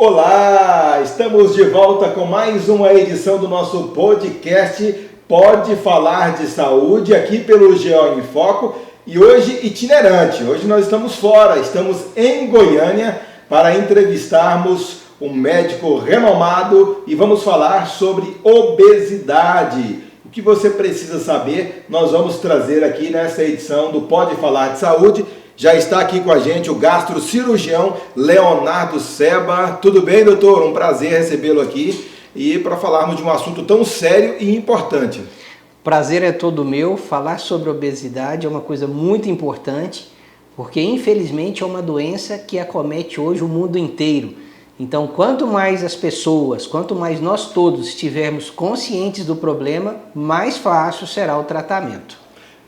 Olá, estamos de volta com mais uma edição do nosso podcast Pode Falar de Saúde, aqui pelo GO em Foco, e hoje itinerante. Hoje nós estamos fora, estamos em Goiânia para entrevistarmos um médico renomado e vamos falar sobre obesidade. O que você precisa saber, nós vamos trazer aqui nessa edição do Pode Falar de Saúde. Já está aqui com a gente o gastrocirurgião Leonardo Seba. Tudo bem, doutor? Um prazer recebê-lo aqui e para falarmos de um assunto tão sério e importante. Prazer é todo meu. Falar sobre obesidade é uma coisa muito importante, porque infelizmente é uma doença que acomete hoje o mundo inteiro. Então, quanto mais as pessoas, quanto mais nós todos estivermos conscientes do problema, mais fácil será o tratamento.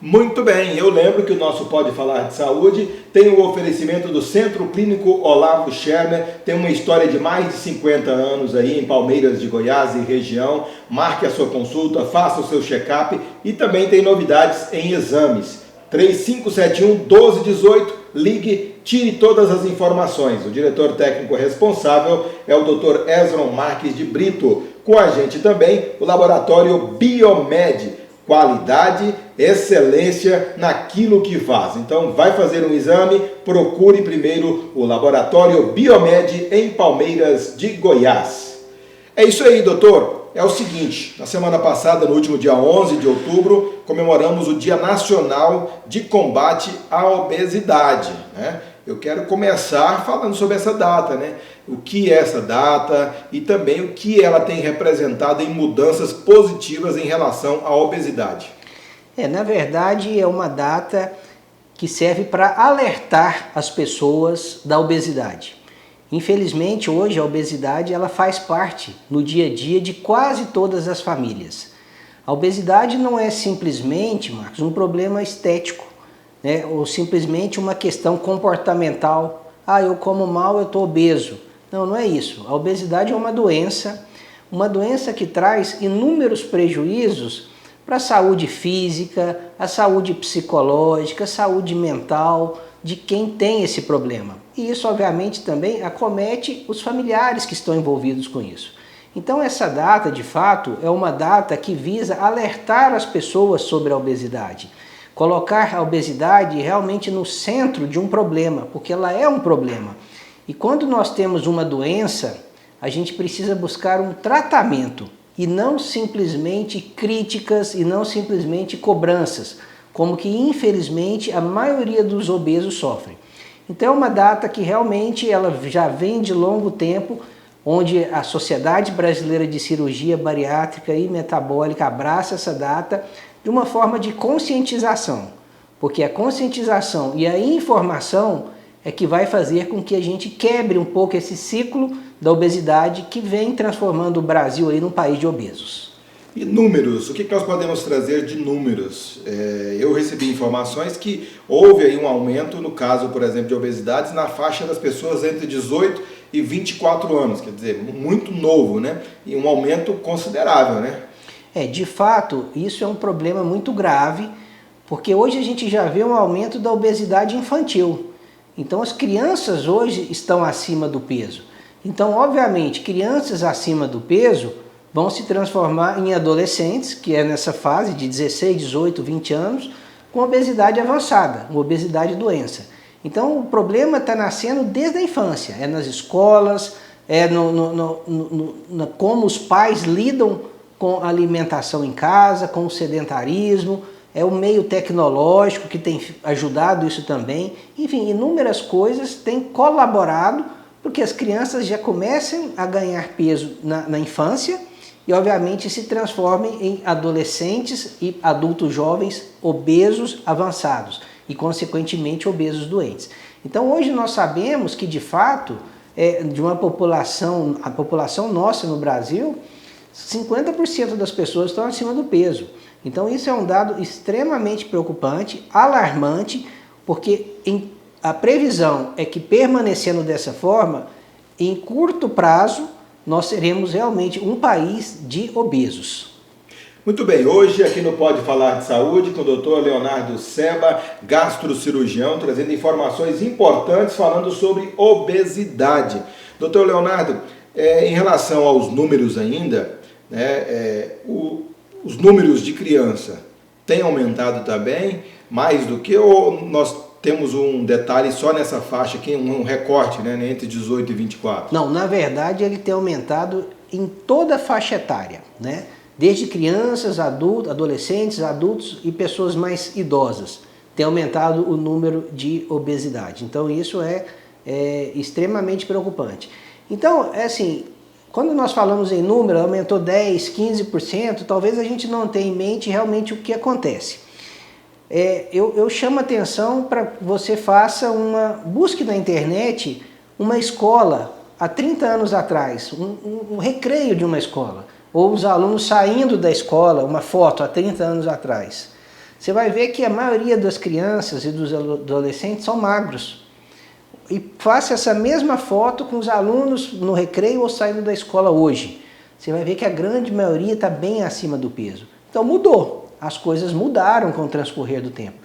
Muito bem, eu lembro que o nosso Pode Falar de Saúde tem o oferecimento do Centro Clínico Olavo Schermer, tem uma história de mais de 50 anos aí em Palmeiras de Goiás e região. Marque a sua consulta, faça o seu check-up e também tem novidades em exames. 3571-1218, ligue, tire todas as informações. O diretor técnico responsável é o Dr. Ezron Marques de Brito. Com a gente também o laboratório Biomed. Qualidade, excelência naquilo que faz. Então vai fazer um exame, procure primeiro o laboratório Biomed em Palmeiras de Goiás. É isso aí, doutor. É o seguinte, na semana passada, no último dia 11 de outubro, comemoramos o Dia Nacional de Combate à Obesidade, né? Eu quero começar falando sobre essa data, né? O que é essa data e também o que ela tem representado em mudanças positivas em relação à obesidade. Na verdade, é uma data que serve para alertar as pessoas da obesidade. Infelizmente, hoje a obesidade ela faz parte no dia a dia de quase todas as famílias. A obesidade não é simplesmente, Marcos, um problema estético, né? Ou simplesmente uma questão comportamental. Eu como mal, eu estou obeso. Não, não é isso. A obesidade é uma doença que traz inúmeros prejuízos para a saúde física, a saúde psicológica, a saúde mental de quem tem esse problema. E isso, obviamente, também acomete os familiares que estão envolvidos com isso. Então, essa data, de fato, é uma data que visa alertar as pessoas sobre a obesidade. Colocar a obesidade realmente no centro de um problema, porque ela é um problema. E quando nós temos uma doença, a gente precisa buscar um tratamento e não simplesmente críticas e não simplesmente cobranças, como que infelizmente a maioria dos obesos sofrem. Então é uma data que realmente ela já vem de longo tempo, onde a Sociedade Brasileira de Cirurgia Bariátrica e Metabólica abraça essa data de uma forma de conscientização, porque a conscientização e a informação é que vai fazer com que a gente quebre um pouco esse ciclo da obesidade que vem transformando o Brasil aí num país de obesos. E números, o que nós podemos trazer de números? Eu recebi informações que houve aí um aumento no caso, por exemplo, de obesidades na faixa das pessoas entre 18 e 24 anos, quer dizer, muito novo, né? E um aumento considerável, né? De fato, isso é um problema muito grave, porque hoje a gente já vê um aumento da obesidade infantil. Então as crianças hoje estão acima do peso. Então, obviamente, crianças acima do peso vão se transformar em adolescentes, que é nessa fase de 16, 18, 20 anos, com obesidade avançada, uma obesidade doença. Então o problema está nascendo desde a infância, é nas escolas, como os pais lidam com a alimentação em casa, com o sedentarismo, é o meio tecnológico que tem ajudado isso também. Enfim, inúmeras coisas têm colaborado porque as crianças já começam a ganhar peso na infância e, obviamente, se transformem em adolescentes e adultos jovens obesos avançados e, consequentemente, obesos doentes. Então, hoje nós sabemos que, de fato, de uma população, a população nossa no Brasil, 50% das pessoas estão acima do peso. Então isso é um dado extremamente preocupante, alarmante, porque a previsão é que permanecendo dessa forma, em curto prazo, nós seremos realmente um país de obesos. Muito bem, hoje aqui no Pode Falar de Saúde com o Dr. Leonardo Seba, gastrocirurgião, trazendo informações importantes falando sobre obesidade. Doutor Leonardo, em relação aos números ainda, né, os números de criança têm aumentado também, mais do que, ou nós temos um detalhe só nessa faixa aqui, um recorte, né, entre 18 e 24? Não, na verdade ele tem aumentado em toda a faixa etária, né? Desde crianças, adultos, adolescentes, adultos e pessoas mais idosas. Tem aumentado o número de obesidade. Então isso é extremamente preocupante. Então, assim, quando nós falamos em número, aumentou 10, 15%, talvez a gente não tenha em mente realmente o que acontece. Eu chamo a atenção para que você busque na internet uma escola há 30 anos atrás, um recreio de uma escola, ou os alunos saindo da escola, uma foto há 30 anos atrás. Você vai ver que a maioria das crianças e dos adolescentes são magros. E faça essa mesma foto com os alunos no recreio ou saindo da escola hoje. Você vai ver que a grande maioria está bem acima do peso. Então mudou, as coisas mudaram com o transcorrer do tempo.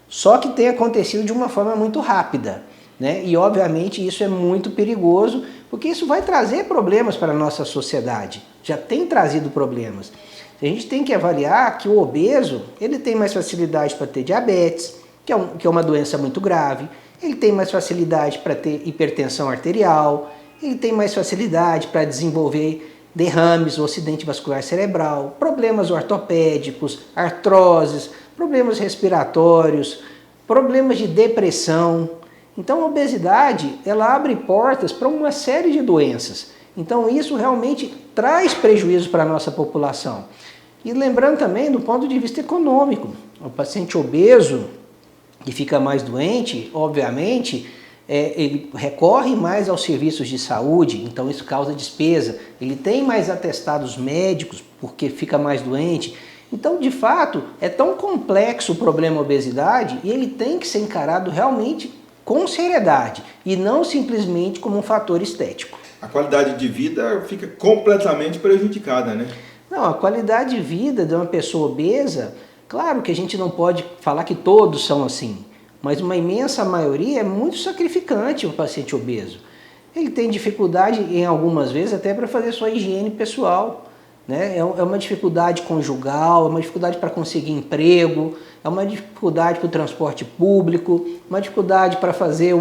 Só que tem acontecido de uma forma muito rápida, né? E obviamente isso é muito perigoso, porque isso vai trazer problemas para a nossa sociedade. Já tem trazido problemas. A gente tem que avaliar que o obeso, ele tem mais facilidade para ter diabetes, que é uma doença muito grave, ele tem mais facilidade para ter hipertensão arterial, ele tem mais facilidade para desenvolver derrames ou acidente vascular cerebral, problemas ortopédicos, artroses, problemas respiratórios, problemas de depressão. Então a obesidade, ela abre portas para uma série de doenças. Então isso realmente traz prejuízo para a nossa população. E lembrando também do ponto de vista econômico, o paciente obeso que fica mais doente, obviamente, ele recorre mais aos serviços de saúde, então isso causa despesa. Ele tem mais atestados médicos porque fica mais doente. Então, de fato, é tão complexo o problema obesidade e ele tem que ser encarado realmente com seriedade e não simplesmente como um fator estético. A qualidade de vida fica completamente prejudicada, né? Não, a qualidade de vida de uma pessoa obesa, claro que a gente não pode falar que todos são assim, mas uma imensa maioria é muito sacrificante o paciente obeso. Ele tem dificuldade, em algumas vezes, até para fazer sua higiene pessoal, né? É uma dificuldade conjugal, é uma dificuldade para conseguir emprego, é uma dificuldade para o transporte público, uma dificuldade para fazer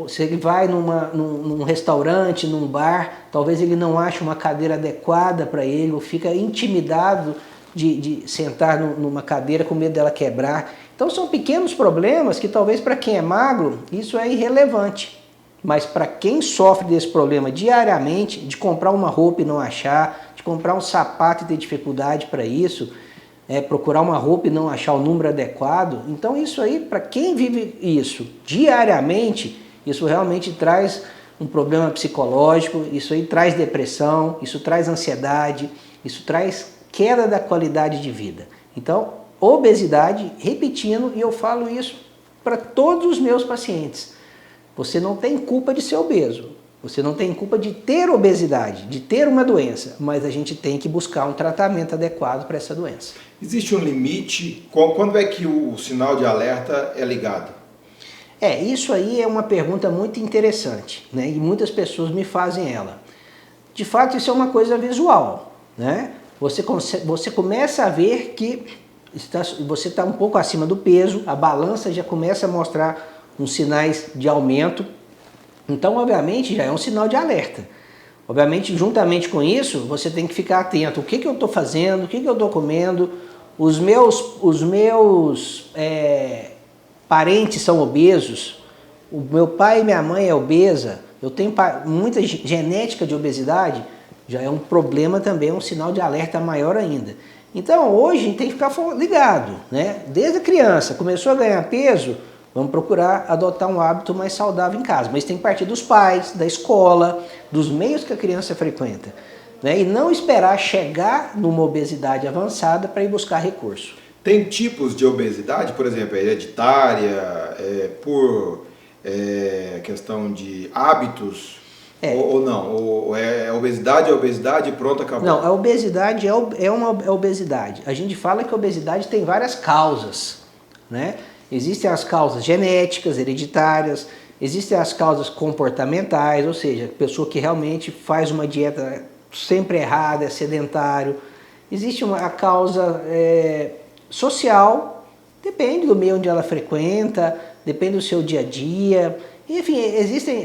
se ele vai num restaurante, num bar, talvez ele não ache uma cadeira adequada para ele, ou fica intimidado de sentar numa cadeira com medo dela quebrar. Então são pequenos problemas que talvez para quem é magro isso é irrelevante. Mas para quem sofre desse problema diariamente, de comprar uma roupa e não achar, de comprar um sapato e ter dificuldade para isso, procurar uma roupa e não achar o número adequado, então isso aí, para quem vive isso diariamente, isso realmente traz um problema psicológico, isso aí traz depressão, isso traz ansiedade, isso traz queda da qualidade de vida. Então, obesidade, repetindo, e eu falo isso para todos os meus pacientes, você não tem culpa de ser obeso, você não tem culpa de ter obesidade, de ter uma doença, mas a gente tem que buscar um tratamento adequado para essa doença. Existe um limite? Quando é que o sinal de alerta é ligado? Isso aí é uma pergunta muito interessante, né? E muitas pessoas me fazem ela. De fato, isso é uma coisa visual, né? Você começa a ver que você está um pouco acima do peso, a balança já começa a mostrar uns sinais de aumento. Então, obviamente, já é um sinal de alerta. Obviamente, juntamente com isso, você tem que ficar atento. O que eu estou fazendo? O que eu estou comendo? Os meus parentes são obesos. O meu pai e minha mãe é obesa. Eu tenho muita genética de obesidade. Já é um problema também, um sinal de alerta maior ainda. Então, hoje, a gente tem que ficar ligado, né? Desde a criança, começou a ganhar peso, vamos procurar adotar um hábito mais saudável em casa. Mas tem que partir dos pais, da escola, dos meios que a criança frequenta, né? E não esperar chegar numa obesidade avançada para ir buscar recurso. Tem tipos de obesidade, por exemplo, hereditária, por questão de hábitos, ou não? Ou é obesidade e pronto, acabou? Não, a obesidade é uma obesidade. A gente fala que a obesidade tem várias causas, né? Existem as causas genéticas, hereditárias, Existem as causas comportamentais, ou seja, a pessoa que realmente faz uma dieta sempre errada, é sedentário. Existe a causa social, depende do meio onde ela frequenta, depende do seu dia a dia. Enfim, existem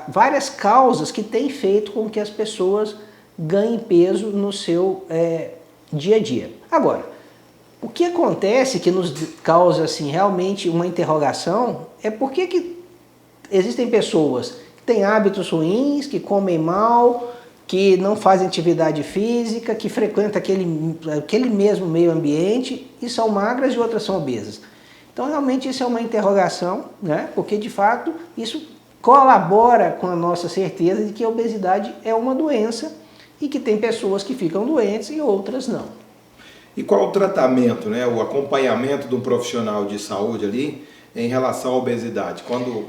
várias causas que têm feito com que as pessoas ganhem peso no seu dia a dia. Agora, o que acontece que nos causa assim, realmente uma interrogação é por que existem pessoas que têm hábitos ruins, que comem mal, que não fazem atividade física, que frequentam aquele mesmo meio ambiente e são magras e outras são obesas. Então, realmente, isso é uma interrogação, né? Porque, de fato, isso colabora com a nossa certeza de que a obesidade é uma doença e que tem pessoas que ficam doentes e outras não. E qual o tratamento, né? O acompanhamento de um profissional de saúde ali em relação à obesidade?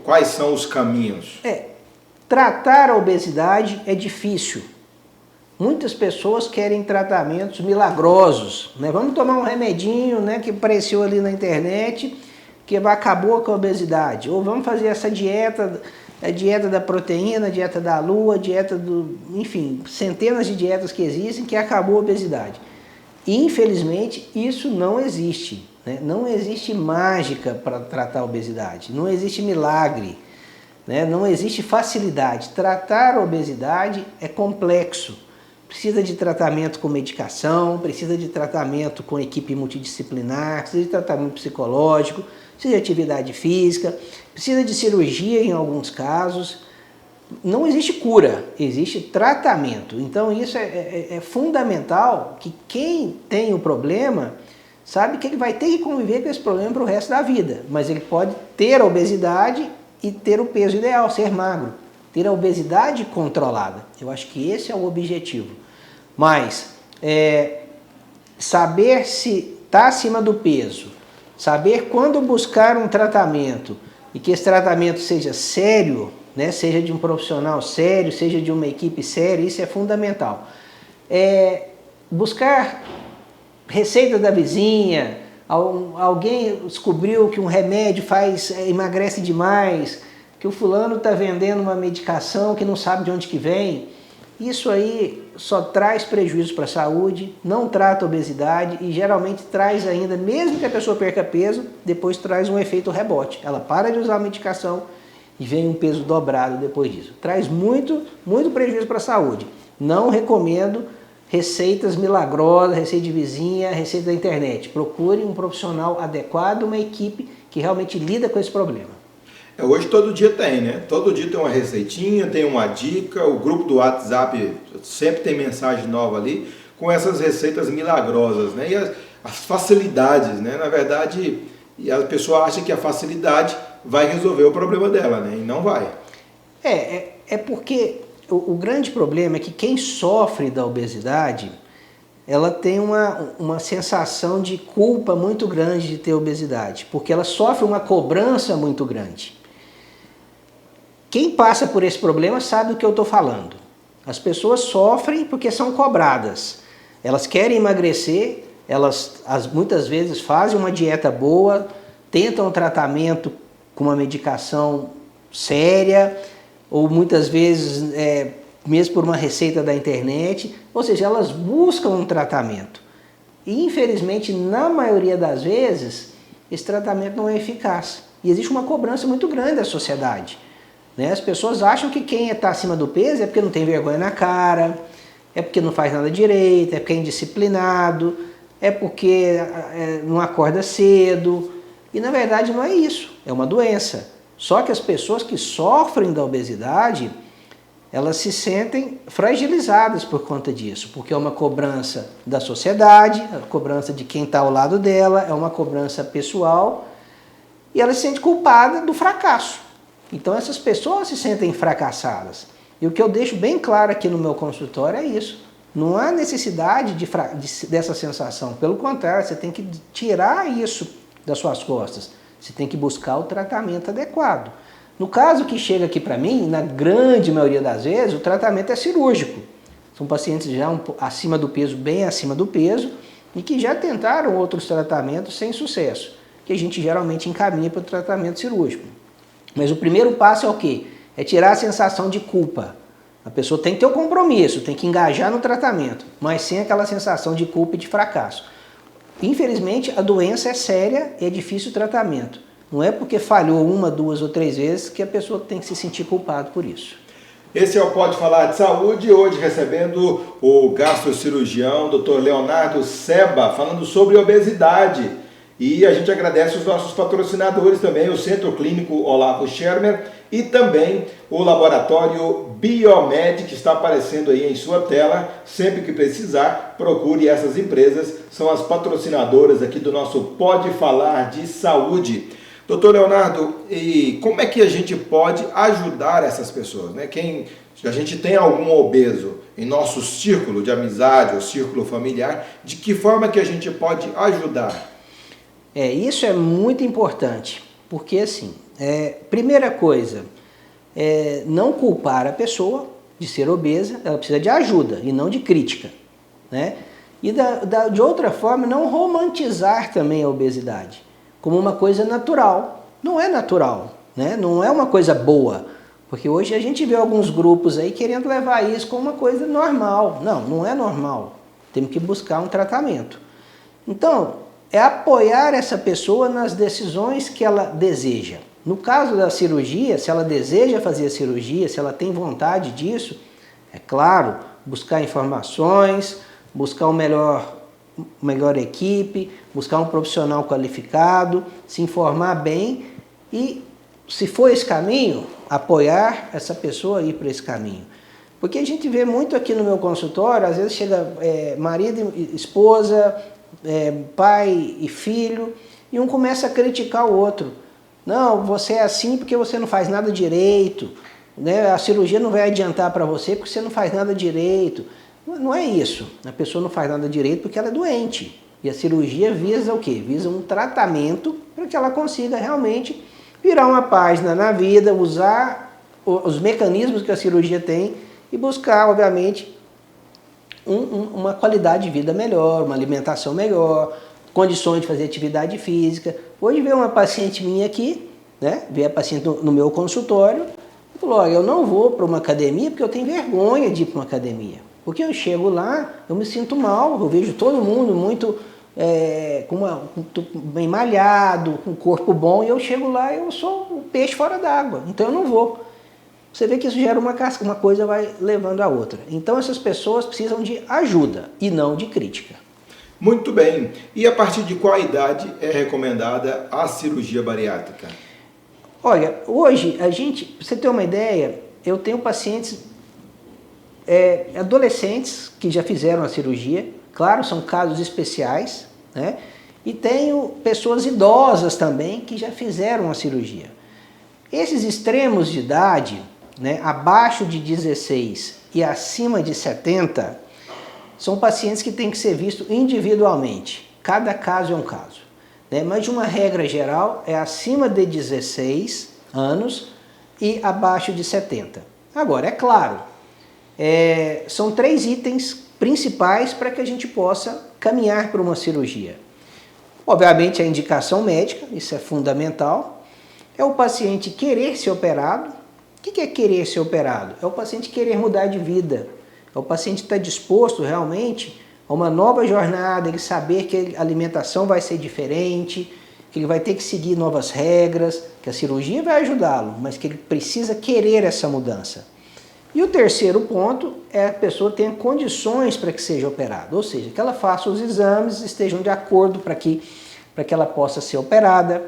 Quais são os caminhos? Tratar a obesidade é difícil. Muitas pessoas querem tratamentos milagrosos, né? Vamos tomar um remedinho, né, que apareceu ali na internet, que acabou com a obesidade. Ou vamos fazer essa dieta, a dieta da proteína, a dieta da lua, a dieta do... Enfim, centenas de dietas que existem que acabou a obesidade. Infelizmente, isso não existe, né? Não existe mágica para tratar a obesidade, não existe milagre, né? Não existe facilidade. Tratar a obesidade é complexo. Precisa de tratamento com medicação, precisa de tratamento com equipe multidisciplinar, precisa de tratamento psicológico, precisa de atividade física, precisa de cirurgia em alguns casos. Não existe cura, existe tratamento. Então isso é fundamental que quem tem o problema sabe que ele vai ter que conviver com esse problema para o resto da vida. Mas ele pode ter a obesidade e ter o peso ideal, ser magro. Ter a obesidade controlada. Eu acho que esse é o objetivo. Mas saber se está acima do peso, saber quando buscar um tratamento e que esse tratamento seja sério, né, seja de um profissional sério, seja de uma equipe séria, isso é fundamental. Buscar receita da vizinha, alguém descobriu que um remédio emagrece demais, que o fulano está vendendo uma medicação que não sabe de onde que vem, isso aí só traz prejuízo para a saúde, não trata a obesidade e geralmente traz ainda, mesmo que a pessoa perca peso, depois traz um efeito rebote. Ela para de usar a medicação e vem um peso dobrado depois disso. Traz muito prejuízo para a saúde. Não recomendo receitas milagrosas, receita de vizinha, receita da internet. Procure um profissional adequado, uma equipe que realmente lida com esse problema. Hoje todo dia tem, né? Todo dia tem uma receitinha, tem uma dica, o grupo do WhatsApp sempre tem mensagem nova ali com essas receitas milagrosas, né? E as facilidades, né? Na verdade, a pessoa acha que a facilidade vai resolver o problema dela, né? E não vai. Porque o grande problema é que quem sofre da obesidade, ela tem uma sensação de culpa muito grande de ter obesidade, porque ela sofre uma cobrança muito grande. Quem passa por esse problema sabe do que eu estou falando. As pessoas sofrem porque são cobradas. Elas querem emagrecer, muitas vezes fazem uma dieta boa, tentam um tratamento com uma medicação séria, ou muitas vezes mesmo por uma receita da internet, ou seja, elas buscam um tratamento. E infelizmente, na maioria das vezes, esse tratamento não é eficaz. E existe uma cobrança muito grande da sociedade. As pessoas acham que quem está acima do peso é porque não tem vergonha na cara, é porque não faz nada direito, é porque é indisciplinado, é porque não acorda cedo. E na verdade não é isso, é uma doença. Só que as pessoas que sofrem da obesidade, elas se sentem fragilizadas por conta disso, porque é uma cobrança da sociedade, a cobrança de quem está ao lado dela, é uma cobrança pessoal, e ela se sente culpada do fracasso. Então essas pessoas se sentem fracassadas. E o que eu deixo bem claro aqui no meu consultório é isso. Não há necessidade dessa sensação. Pelo contrário, você tem que tirar isso das suas costas. Você tem que buscar o tratamento adequado. No caso que chega aqui para mim, na grande maioria das vezes, o tratamento é cirúrgico. São pacientes já acima do peso, bem acima do peso, e que já tentaram outros tratamentos sem sucesso, que a gente geralmente encaminha para o tratamento cirúrgico. Mas o primeiro passo é o quê? É tirar a sensação de culpa. A pessoa tem que ter o compromisso, tem que engajar no tratamento, mas sem aquela sensação de culpa e de fracasso. Infelizmente, a doença é séria e é difícil o tratamento. Não é porque falhou 1, 2 ou 3 vezes que a pessoa tem que se sentir culpado por isso. Esse é o Pode Falar de Saúde, hoje recebendo o gastrocirurgião Dr. Leonardo Seba, falando sobre obesidade. E a gente agradece os nossos patrocinadores também, o Centro Clínico Olavo Schermer e também o Laboratório Biomed, que está aparecendo aí em sua tela. Sempre que precisar, procure essas empresas, são as patrocinadoras aqui do nosso Pode Falar de Saúde. Doutor Leonardo, e como é que a gente pode ajudar essas pessoas, né? Se a gente tem algum obeso em nosso círculo de amizade ou círculo familiar, de que forma que a gente pode ajudar? Isso é muito importante, porque assim, primeira coisa, não culpar a pessoa de ser obesa, ela precisa de ajuda e não de crítica, né? E de outra forma, não romantizar também a obesidade como uma coisa natural. Não é natural, né? Não é uma coisa boa, porque hoje a gente vê alguns grupos aí querendo levar isso como uma coisa normal. Não, não é normal. Temos que buscar um tratamento. Então, é apoiar essa pessoa nas decisões que ela deseja. No caso da cirurgia, se ela deseja fazer a cirurgia, se ela tem vontade disso, é claro, buscar informações, buscar melhor equipe, buscar um profissional qualificado, se informar bem e, se for esse caminho, apoiar essa pessoa a ir para esse caminho. Porque a gente vê muito aqui no meu consultório, às vezes chega marido e esposa, pai e filho, e um começa a criticar o outro. Não, você é assim porque você não faz nada direito, né? A cirurgia não vai adiantar para você porque você não faz nada direito. Não é isso. A pessoa não faz nada direito porque ela é doente. E a cirurgia visa o quê? Visa um tratamento para que ela consiga realmente virar uma página na vida, usar os mecanismos que a cirurgia tem e buscar, obviamente, uma qualidade de vida melhor, uma alimentação melhor, condições de fazer atividade física. Hoje veio uma paciente minha aqui, né? Veio a paciente no meu consultório e falou, olha, eu não vou para uma academia porque eu tenho vergonha de ir para uma academia. Porque eu chego lá, eu me sinto mal, eu vejo todo mundo muito bem malhado, com corpo bom, e eu chego lá e eu sou um peixe fora d'água, então eu não vou. Você vê que isso gera uma coisa vai levando a outra. Então essas pessoas precisam de ajuda e não de crítica. Muito bem. E a partir de qual idade é recomendada a cirurgia bariátrica? Olha, hoje, pra você ter uma ideia, eu tenho pacientes adolescentes que já fizeram a cirurgia, claro, são casos especiais, né? E tenho pessoas idosas também que já fizeram a cirurgia. Esses extremos de idade, né, abaixo de 16 e acima de 70, são pacientes que têm que ser vistos individualmente. Cada caso é um caso, né? Mas de uma regra geral é acima de 16 anos e abaixo de 70. Agora, é claro, são 3 itens principais para que a gente possa caminhar para uma cirurgia. Obviamente a indicação médica, isso é fundamental. É o paciente querer ser operado. O que é querer ser operado? É o paciente querer mudar de vida. É o paciente estar disposto realmente a uma nova jornada, ele saber que a alimentação vai ser diferente, que ele vai ter que seguir novas regras, que a cirurgia vai ajudá-lo, mas que ele precisa querer essa mudança. E o terceiro ponto é a pessoa ter condições para que seja operada, ou seja, que ela faça os exames, estejam de acordo para que ela possa ser operada,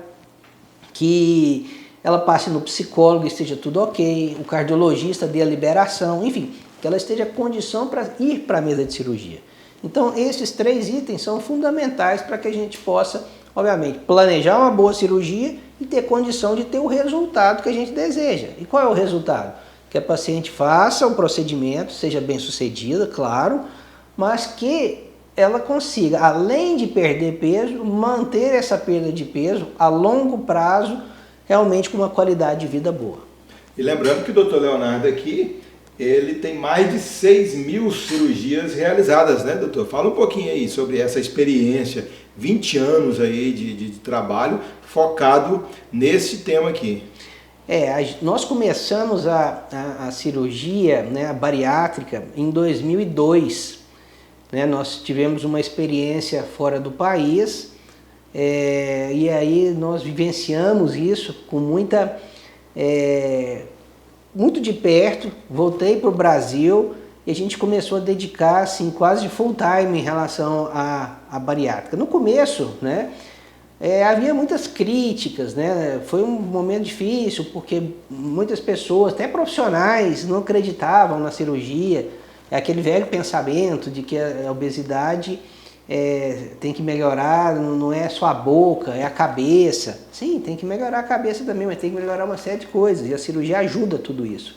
que ela passe no psicólogo e esteja tudo ok, o cardiologista dê a liberação, enfim, que ela esteja em condição para ir para a mesa de cirurgia. Então, esses 3 itens são fundamentais para que a gente possa, obviamente, planejar uma boa cirurgia e ter condição de ter o resultado que a gente deseja. E qual é o resultado? Que a paciente faça o procedimento, seja bem sucedida, claro, mas que ela consiga, além de perder peso, manter essa perda de peso a longo prazo, realmente com uma qualidade de vida boa. E lembrando que o Dr. Leonardo aqui, ele tem mais de 6.000 cirurgias realizadas, né, doutor? Fala um pouquinho aí sobre essa experiência, 20 anos aí de trabalho focado nesse tema aqui. Nós começamos a cirurgia, né, a bariátrica em 2002. Né? Nós tivemos uma experiência fora do país e aí nós vivenciamos isso com muito de perto. Voltei para o Brasil e a gente começou a dedicar assim, quase full time em relação à bariátrica. No começo, né, havia muitas críticas, né? Foi um momento difícil porque muitas pessoas, até profissionais, não acreditavam na cirurgia. É aquele velho pensamento de que a obesidade tem que melhorar, não é só a boca, é a cabeça. Sim, tem que melhorar a cabeça também, mas tem que melhorar uma série de coisas e a cirurgia ajuda tudo isso.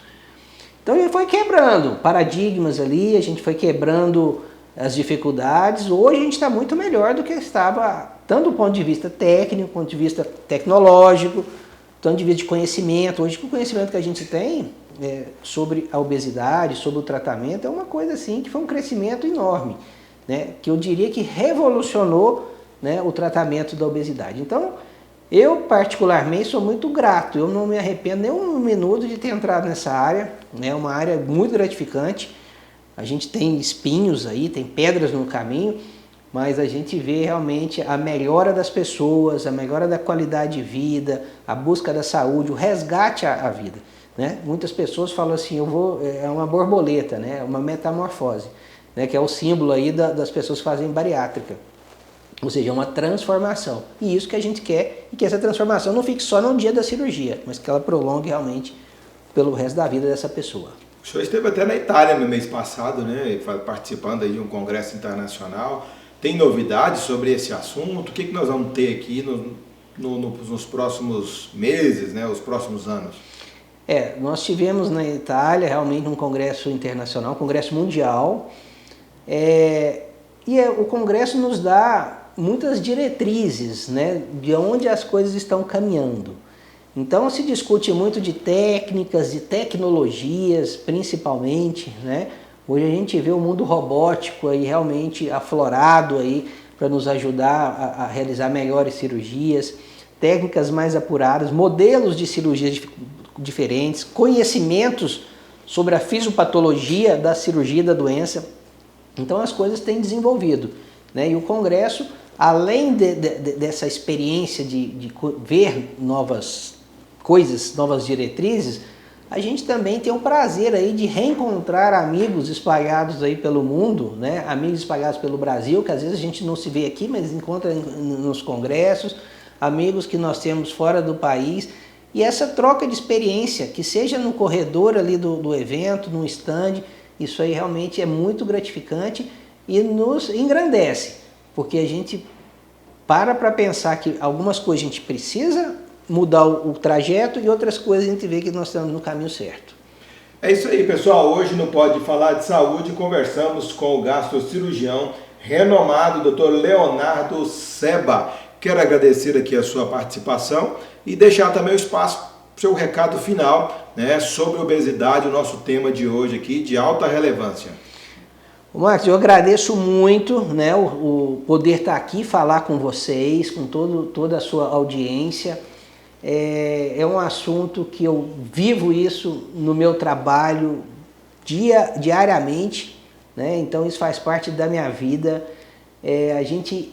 Então ele foi quebrando paradigmas ali, a gente foi quebrando as dificuldades. Hoje a gente está muito melhor do que estava, tanto do ponto de vista técnico, do ponto de vista tecnológico, do ponto de vista de conhecimento. Hoje o conhecimento que a gente tem sobre a obesidade, sobre o tratamento, é uma coisa assim que foi um crescimento enorme, né? Que eu diria que revolucionou, né, o tratamento da obesidade. Então, eu particularmente sou muito grato, eu não me arrependo nem um minuto de ter entrado nessa área, né? É uma área muito gratificante. A gente tem espinhos aí, tem pedras no caminho, mas a gente vê realmente a melhora das pessoas, a melhora da qualidade de vida, a busca da saúde, o resgate à vida. Né? Muitas pessoas falam assim, é uma borboleta, né? Uma metamorfose, né? Que é o símbolo aí das pessoas que fazem bariátrica. Ou seja, é uma transformação. E isso que a gente quer, e que essa transformação não fique só no dia da cirurgia, mas que ela prolongue realmente pelo resto da vida dessa pessoa. O senhor esteve até na Itália no mês passado, né? Participando aí de um congresso internacional. Tem novidades sobre esse assunto? O que nós vamos ter aqui nos próximos meses, né? Os próximos anos? Nós tivemos na Itália realmente um congresso internacional, um congresso mundial, o congresso nos dá muitas diretrizes, né, de onde as coisas estão caminhando. Então se discute muito de técnicas, de tecnologias, principalmente, né? Hoje a gente vê o mundo robótico aí realmente aflorado aí para nos ajudar a realizar melhores cirurgias, técnicas mais apuradas, modelos de cirurgias diferentes, conhecimentos sobre a fisiopatologia da cirurgia da doença. Então as coisas têm desenvolvido, né? E o congresso, além dessa experiência de ver novas coisas, novas diretrizes, a gente também tem o prazer aí de reencontrar amigos espalhados aí pelo mundo, né? Amigos espalhados pelo Brasil, que às vezes a gente não se vê aqui, mas encontra nos congressos, amigos que nós temos fora do país. E essa troca de experiência, que seja no corredor ali do evento, no stand, isso aí realmente é muito gratificante e nos engrandece, porque a gente para pensar que algumas coisas a gente precisa mudar o trajeto e outras coisas a gente vê que nós estamos no caminho certo. É isso aí, pessoal. Hoje no Pode Falar de Saúde conversamos com o gastrocirurgião renomado Dr. Leonardo Seba. Quero agradecer aqui a sua participação e deixar também o espaço para o seu recado final, né, sobre obesidade, o nosso tema de hoje aqui, de alta relevância. Marcos, eu agradeço muito, né, o poder estar aqui, falar com vocês, com toda a sua audiência. É um assunto que eu vivo isso no meu trabalho diariamente, né? Então isso faz parte da minha vida.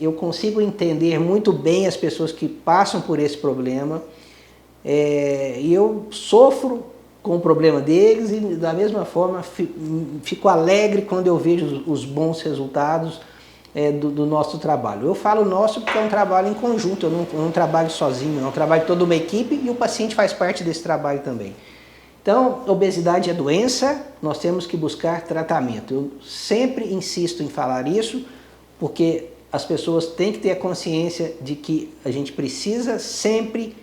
Eu consigo entender muito bem as pessoas que passam por esse problema, e eu sofro com o problema deles e da mesma forma fico alegre quando eu vejo os bons resultados do nosso trabalho. Eu falo nosso porque é um trabalho em conjunto, eu não trabalho sozinho, é um trabalho de toda uma equipe e o paciente faz parte desse trabalho também. Então, obesidade é doença, nós temos que buscar tratamento. Eu sempre insisto em falar isso, porque as pessoas têm que ter a consciência de que a gente precisa sempre,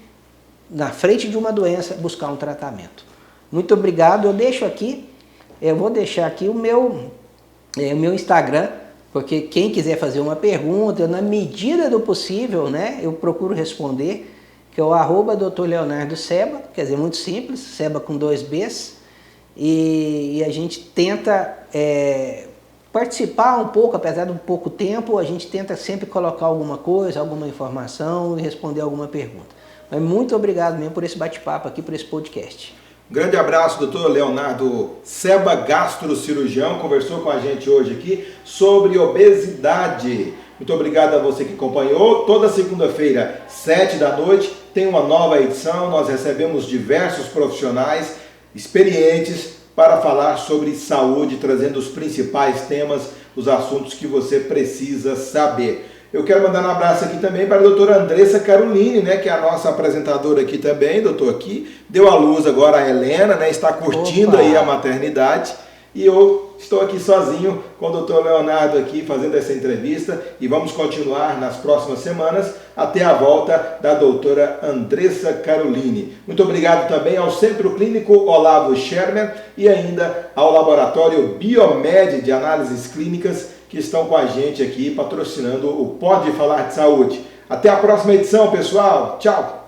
na frente de uma doença, buscar um tratamento. Muito obrigado, eu vou deixar aqui o meu Instagram, porque quem quiser fazer uma pergunta, na medida do possível, né, eu procuro responder, que é o @Dr. Leonardo Seba, quer dizer, muito simples, Seba com 2 Bs, e a gente tenta participar um pouco, apesar de um pouco tempo, a gente tenta sempre colocar alguma coisa, alguma informação e responder alguma pergunta. Mas muito obrigado mesmo por esse bate-papo aqui, por esse podcast. Um grande abraço, doutor Leonardo Seba, gastrocirurgião, conversou com a gente hoje aqui sobre obesidade. Muito obrigado a você que acompanhou. Toda segunda-feira, 19h, tem uma nova edição. Nós recebemos diversos profissionais experientes para falar sobre saúde, trazendo os principais temas, os assuntos que você precisa saber. Eu quero mandar um abraço aqui também para a doutora Andressa Caroline, né, que é a nossa apresentadora aqui também, doutor, aqui, deu à luz agora a Helena, né, está curtindo aí a maternidade, e eu estou aqui sozinho com o doutor Leonardo aqui fazendo essa entrevista, e vamos continuar nas próximas semanas até a volta da doutora Andressa Caroline. Muito obrigado também ao Centro Clínico Olavo Schermer e ainda ao Laboratório Biomed de Análises Clínicas, que estão com a gente aqui patrocinando o Pode Falar de Saúde. Até a próxima edição, pessoal. Tchau!